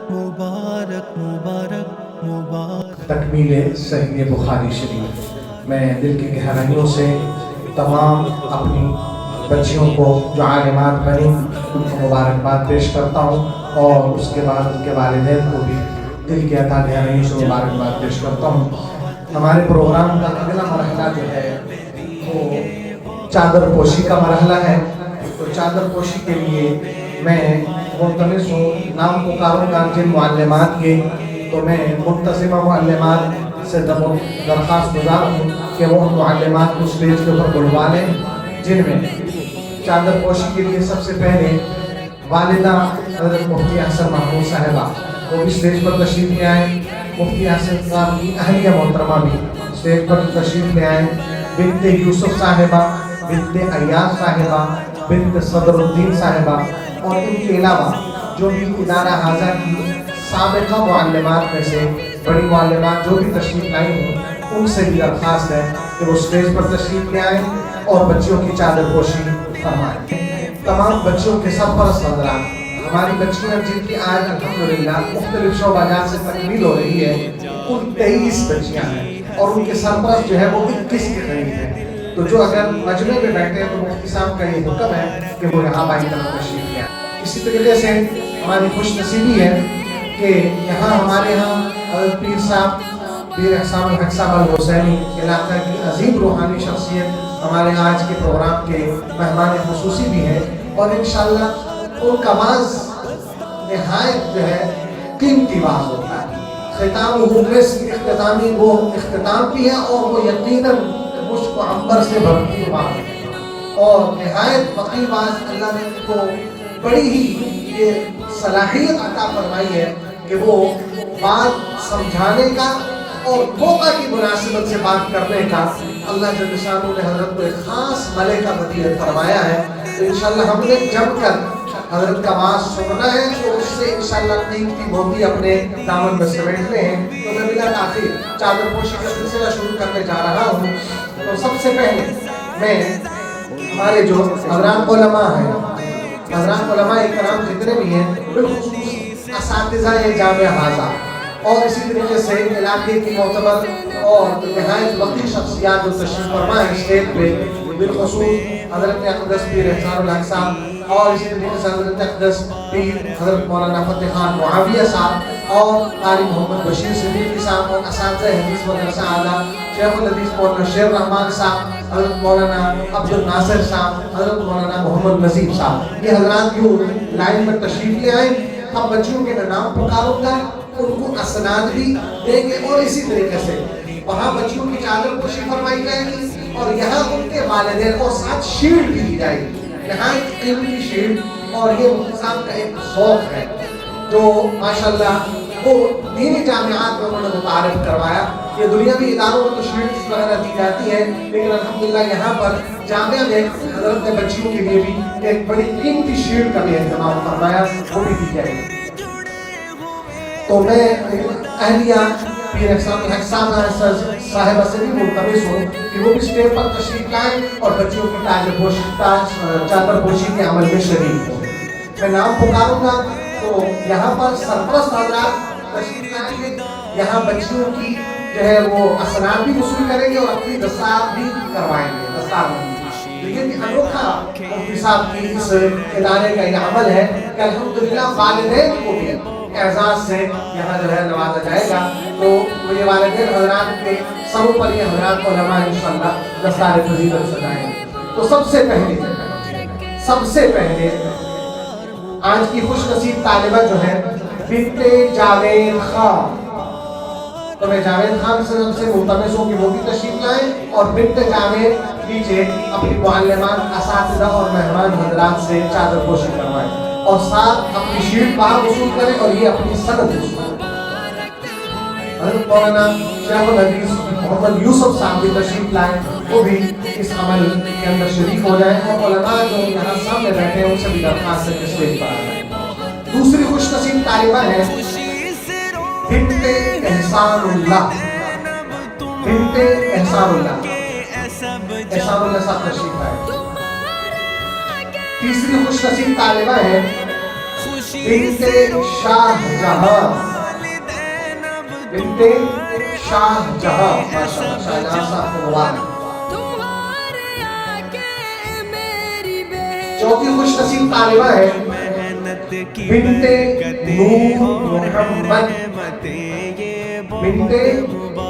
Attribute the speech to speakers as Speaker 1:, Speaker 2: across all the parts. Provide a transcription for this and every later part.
Speaker 1: मुबारक मुबारक मुबारक।
Speaker 2: तकमील सहीह बुखारी शरीफ। मैं दिल की गहराइयों से तमाम अपनी बच्चियों को जो आलिमात बनी उनको मुबारकबाद पेश करता हूँ और उसके बाद उनके वालिदैन को भी दिल की अता गहराइयों से मुबारकबाद पेश करता हूँ। हमारे प्रोग्राम का अगला मरहला जो है वो चादर पोशी का मरहला है। तो चादर पोशी के लिए मैं मुल्तमिस हूँ, नाम पुकारूँगा जिन मुअल्लिमात के, तो मैं मुंतज़िमा मुअल्लिमात से दरख्वास्त गुजार हूँ कि वो उन मुअल्लिमात को स्टेज के ऊपर बुलवा लें, जिनमें चादर पोशी के लिए सबसे पहले वालिदा हज़रत मुफ्ती अहसन महमूद साहिबा वो भी स्टेज पर तशरीफ़ ले आए, मुफ्ती अहसन साहब की अहलिया मोहतरमा भी स्टेज पर तशरीफ़ ले आए, बिन्ते यूसुफ साहिबा, बिन्ते अय्याज साहिबा, बिन्ते सदरुद्दीन साहिबा और इनके अलावा जो भी इदारा हाजा की साबिक़ा मुअल्लिमात में से बड़ी मुअल्लिमात जो भी तशरीफ़ लाई हों उनसे भी दरख्वास्त है कि वो स्टेज पर तशरीफ़ ले आएँ और बच्चियों की चादर पोशी फरमाएँ। तमाम बच्चियों के सरपरस्त हज़रात, हमारी बच्चियाँ जिनकी आज अल्हम्दुलिल्लाह मुख्तलिफ शोबाजात से तकमील हो रही है, कुल 23 बच्चियाँ हैं और उनके सरपरस्त जो है वो 21 के करीब हैं। तो जो अगर मजमे में बैठे हैं तो मुफ्ती साहब का ये हुक्म है कि वो यहाँ बाई तरफ तशरीफ़ ले आएं। इसी तरीके से हमारी खुशनसीबी है कि यहाँ हमारे यहाँ हज़रत पीर साहब पीर अहसान अल हक साहब अल हुसैनी इलाका की अजीम रूहानी शख्सियत हमारे आज के प्रोग्राम के मेहमान खुसूसी भी हैं और इंशाअल्लाह उनका वाज़ निहायत जो है कीमती वाज़ होता है। ख़िताम इख्तितामी वो इख्तिताम भी है और वो यकीनन मुश्क अंबर से भरपूर बात है और निहायत फ़क़ीह वाज़ अल्लाह ने उनको बड़ी ही ये सलाहियत अता फरमाई है कि वो बात समझाने का और मौका की मुनासिबत से बात करने का अल्लाह जल्ल शानहू ने हज़रत को एक ख़ास मलका बदीयत फरमाया है। तो इंशाअल्लाह हमने जमकर हज़रत का वाज़ सुनना है तो उससे इंशाअल्लाह कीमती मोती अपने दामन में समेटने हैं। तो मैं बिला ताख़ीर चादर पोशी का सिलसिला शुरू करने जा रहा हूँ। तो सबसे पहले मैं हमारे जो हज़रात उलमा हैं, हज़रात उलमा इकराम जितने भी हैं, बिलख़ुसूस असातिज़ा जामिया हाज़ा और इसी तरीके से इलाके की मोतबर और निहायत वक़ी शख्सियात जो तशरीफ़ फरमा है स्टेज पे, बिलख़ुसूस हज़रत अक़दस पीर अहसान अल हक साहब और इसी तरीके से हज़रत अक़दस पीर हज़रत मौलाना फ़तेह खान मुआविया साहब और क़ारी मोहम्मद बशीर सिद्दीक़ी साहब और असातिज़ा हदीस मदरसा आला शेखुल हदीस मौलाना शेर रहमान साहब, हज़रत मौलाना अब्दुल नासिर साहब, हज़रत मौलाना मोहम्मद नज़ीब साहब, ये हज़रात यूँ लाइन में तशरीफ़ ले आए। अब बच्चियों के मैं नाम पुकारूँगा, उनको असनाद भी देंगे और इसी तरीके से वहाँ बच्चियों की चादर पोशी फरमाई जाएगी और यहाँ उनके वालिदैन और साथ शील्ड भी दी जाएगी। यहाँ एक कीमती शील्ड और ये मुफ्ती साहब का एक शौक़ है जो माशाल्लाह वो दीनी जामियात में उन्होंने मुतारिफ करवाया। ये दुनियावी इदारों में तो शील्ड्स वगैरह दी जाती है, लेकिन अल्हम्दुलिल्लाह यहाँ पर जामिया में हज़रत ने बच्चियों के लिए भी एक बड़ी कीमती शील्ड का भी इंतज़ाम फरमाया, वो भी दी जाएगी। तो मैं अहलिया पीर अहसान अल हक साहिबा से भी मुल्तमिस हूँ कि वो भी स्टेज पर तशरीफ़ लाएँ और बच्चियों की चादर पोशी के अमल में शरीक हों। मैं नाम पुकारूँगा तो यहाँ पर सरपरस्त हज़रात तशरीफ़ लाएंगे, यहाँ बच्चियों की जो है वो असनाद भी वसूल करेंगे और अपनी दस्तार भी करवाएंगे, दस्तार। तो ये भी अनोखा मुफ्ती साहब की इस इदारे का ये अमल है कि अल्हम्दुलिल्लाह वालिदैन को भी एजाज़ से यहाँ जो है नवाजा जाएगा। तो ये वालिदैन हज़रात के सरों पर ये हज़रात उलमा इंशाअल्लाह दस्तार फजीलत सजाएंगे। तो सबसे पहले आज की खुशनसीब तालिबा जो है बिन्ते जावेद खान, तो मैं जावेद खान से मुल्तमिस हूँ कि वो भी तशरीफ़ लाएँ और बिन्ते जावेद नीचे अपनी मुअल्लिमात असातिज़ा और मेहमान हज़रात से चादर पोशी करवाएं और साथ अपनी शील्ड बाहर वसूल करें और ये अपनी सनद वसूल करें। हज़रत मौलाना शेखुल हदीस मोहम्मद यूसुफ साहब भी तशरीफ़ लाएँ, वो भी इस अमल के अंदर शरीक हो जाए और उलमा जो यहाँ सामने बैठे हैं उनसे भी दरख्वास्त है कि स्टेज पर आ जाए। दूसरी खुशनसीब तालिबा है बिन्ते एहसानुल्लाह, बिन्ते एहसानुल्लाह साहब तशरीफ़ लाए। तीसरी खुशनसीब तालिबा है بنت شاہ جہاں، بنت شاہ جہاں، ماشاءاللہ شاہجہاں صاحب کو مبارک۔ چوتھی خوش نصیب طالبہ ہے بنت نور محمد، بنت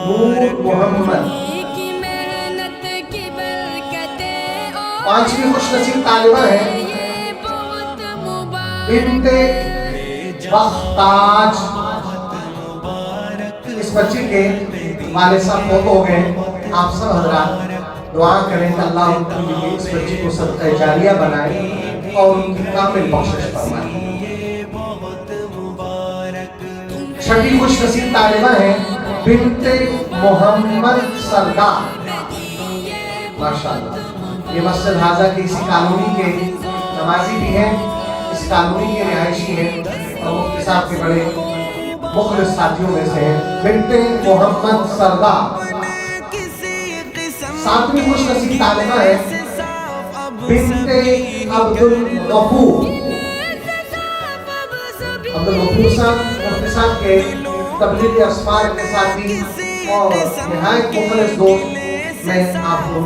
Speaker 2: نور محمد۔ پانچویں خوش نصیب طالبہ ہے بنت بختاج۔ اس بچی کے والد صاحب فوت ہو گئے، آپ سب حضرات دعا کریں کہ اللہ ان کے لیے اس بچی کو صدقہ جاریہ بنائے اور ان کی کامل بخشش فرمائے۔ چھٹی خوش نصیب طالبہ ہے بنت محمد سردار، ماشاءاللہ۔ یہ مسجد حاضہ کی اسی کالونی کے نمازی بھی ہیں، اس کالونی کے رہائشی ہیں اور مفتی صاحب کے بڑے مخلص ساتھیوں میں سے ہیں، بنت محمد سردار۔ ساتویں خوش نصیب طالبہ ہے بنت عبدالغفور۔ عبدالغفور صاحب مفتی صاحب کے تبلیغی اسفار کے ساتھی اور نہایت مخلص دوست، میں آپ کو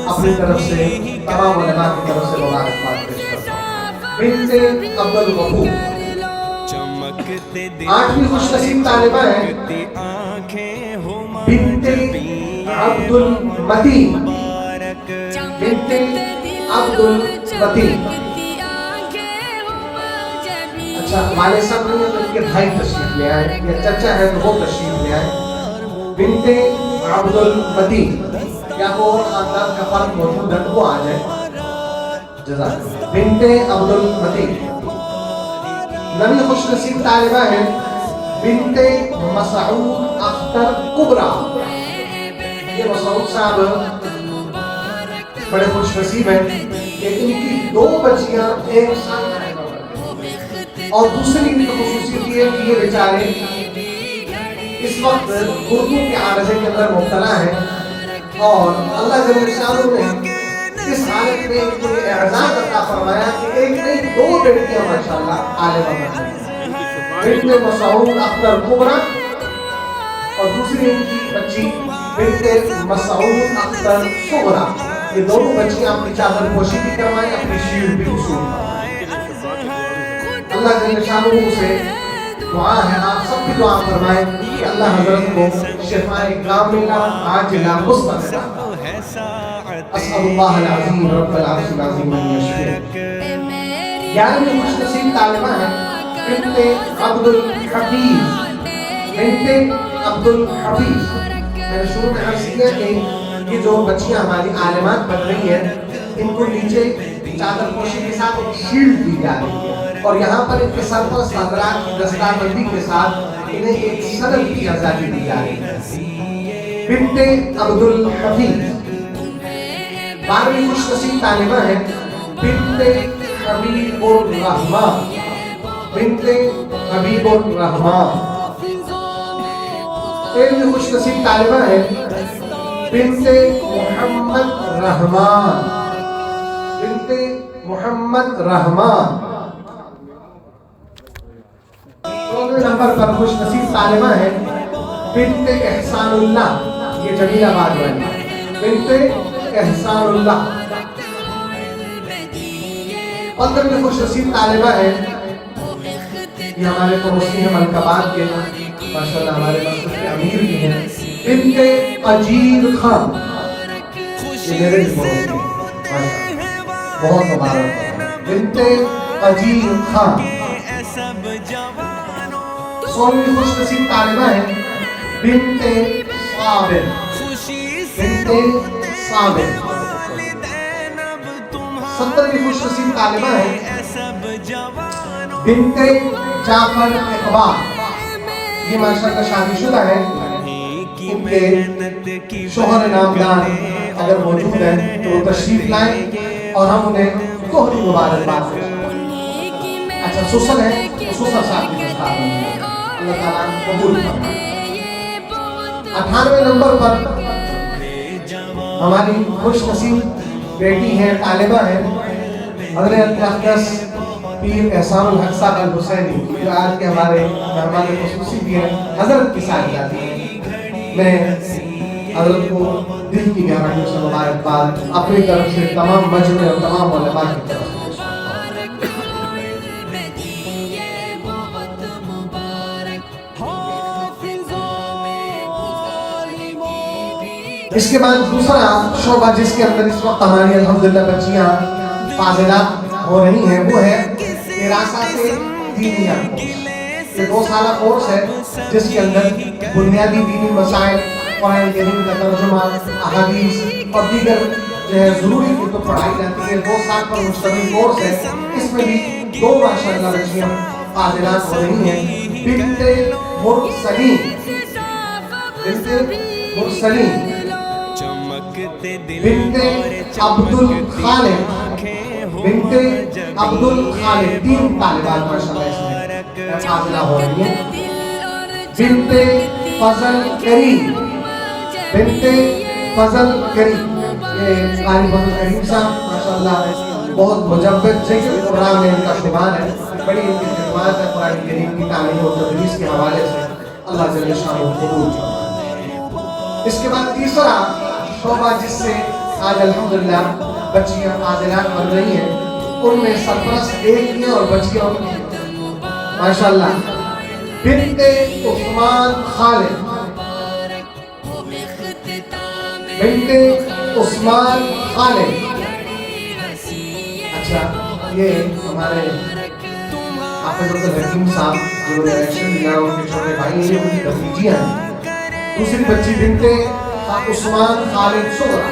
Speaker 2: اپنی طرف سے تمام علماء کی طرف سے مبارکباد پیش کرتا ہوں، بنت عبدالغفور۔ آٹھویں خوش نصیب طالبہ ہے بنت عبدالمتین، بنت عبدالمتین۔ اچھا والد صاحب نہیں ہے تو ان کے بھائی تشریف لے آئے، یا چچا ہے تو وہ تشریف لے آئے، بنت عبدالمتین۔ یا وہ خاندان کا فرق موجود ہے تو وہ آ جائے، جزاک اللہ۔ بنت عبدالمتین۔ نویں خوش نصیب طالبہ ہے بنت مسعود اختر کبریٰ۔ یہ مسعود صاحب بڑے خوش نصیب ہیں کہ ان کی دو بچیاں ایک ساتھ اور دوسری ان کی خصوصیت یہ ہے کہ یہ بیچارے اس وقت اردو کے عارضے کے اندر مبتلا ہیں، اور اللہ جل شانہ نے اس حالت میں ان کو یہ اعزاز عطا فرمایا کہ ایک نہیں دو بیٹیاں ماشاءاللہ عالمہ بنیں، بنت مسعود اختر کبریٰ اور دوسری ان کی بچی بنت مسعود اختر صغریٰ۔ یہ دونوں بچیاں اپنی چادر پوشی بھی کروائیں، اپنی شیل بھی وصول فرمائیں۔ اللہ جل شانہ سے دعا ہے، آپ سب بھی دعا فرمائیں کہ اللہ حضرت کو شفاء کاملہ عاجلہ مستمرہ۔ اسأل اللہ العظیم رب العرش العظیم ان یشفیہ۔ 11ویں خوش نصیب طالبہ ہے بنت عبدالحفیظ، بنت عبدالحفیظ۔ میں نے شروع میں عرض کیا کہ یہ جو بچیاں ہماری عالمات بن رہی ہیں، ان کو نیچے چادر پوشی کے ساتھ ایک شیلڈ دی جا رہی ہے، اور یہاں پر ان کے سرپرست حضرات کی دستاربندی کے ساتھ انہیں ایک صدر کی آزادی دی جا رہی ہے۔ بنت عبدالحفیظ۔ 12ویں خوش نصیب طالبہ ہے بنت حبیب الرحمن، بنت حبیب الرحمن۔ 13ویں خوش نصیب طالبہ ہے بنت محمد رحمان، بنت محمد رحمان۔ 14ویں نمبر پر خوش نصیب طالبہ ہے بنت احسان اللہ، یہ جمیل آباد والی، بنت احسان اللہ۔ 15ویں خوش نصیب طالبہ ہے، یہ ہمارے پڑوسی ہیں ملک آباد کے، ماشاءاللہ ہمارے مسجد کے امیر بھی ہیں، بنت اجیر خان۔ یہ میرے بھی پڑوسی ہیں، بہت مبارک، بنت اجیر خان۔ 16ویں خوش نصیب طالبہ ہے بنت صابر، بنت صابر۔ 17ویں خوش نصیب طالبہ ہے بنت جعفر اقبال۔ یہ ماشاءاللہ شادی شدہ ہے، ان کے شوہر نامدار اگر موجود ہیں تو وہ تشریف لائیں اور ہم انہیں دوہری مبارکباد دیں۔ اچھا سسر ہے تو سسر صاحب کی دستار بندی، اللہ تعالیٰ قبول فرمائے۔ 18ویں نمبر پر ہماری خوش نصیب بیٹی ہیں، طالبہ ہیں، حضرت اقدس پیر احسان الحق صاحب الحسینی جو آج کے ہمارے مہمان خصوصی بھی ہیں، حضرت کی سالگرہ ہے۔ میں حضرت کو دل کی گہرائیوں سے مبارکباد اپنی طرف سے تمام مجمع اور تمام علماء کی طرف سے۔ اس کے بعد دوسرا شعبہ جس کے اندر اس وقت ہماری الحمدللہ بچیاں فاضلات ہو رہی ہیں وہ ہے وراثت دینیہ کورس۔ یہ 2 سالہ کورس ہے جس کے اندر بنیادی دینی مسائل، قرآن کریم کا ترجمہ، احادیث اور دیگر جو ہے ضروری کتب پڑھائی جاتی ہے۔ 2 سال پر مشتمل کورس ہے۔ اس میں بھی 2 ماشاءاللہ بچیاں فاضلات ہو رہی ہیں۔ بنت مرسلین، بنت عبد الخالق، بنت عبد الخالق، 3 طالبات ماشاءاللہ اس میں فاضلہ ہو رہی ہیں۔ بنت فضل کریم، بنت فضل کریم، یہ قاری فضل کریم صاحب ماشاءاللہ بہت مجبد سے قرآن میں ان کا شمار ہے، بڑی ان کی خدمات ہے قرآن کریم کی تعلیم و تدریس کے حوالے سے، اللہ جل شانہ قبول فرمائے۔ اس کے بعد تیسرا شعبہ جس سے آج الحمدللہ بچیاں فاضلات بن رہی ہیں، ان میں سرپرست ایک کی اور بچیاں ماشاءاللہ بنت عثمان خالد، بنت عثمان خالد۔ اچھا، یہ ہمارے حافظ الحکیم صاحب جو الیکشن دیا ان کے چھوٹے بھائی ہیں، ان کی بھتیجیاں ہیں۔ دوسری بچی بنت عثمان خالد صغرا،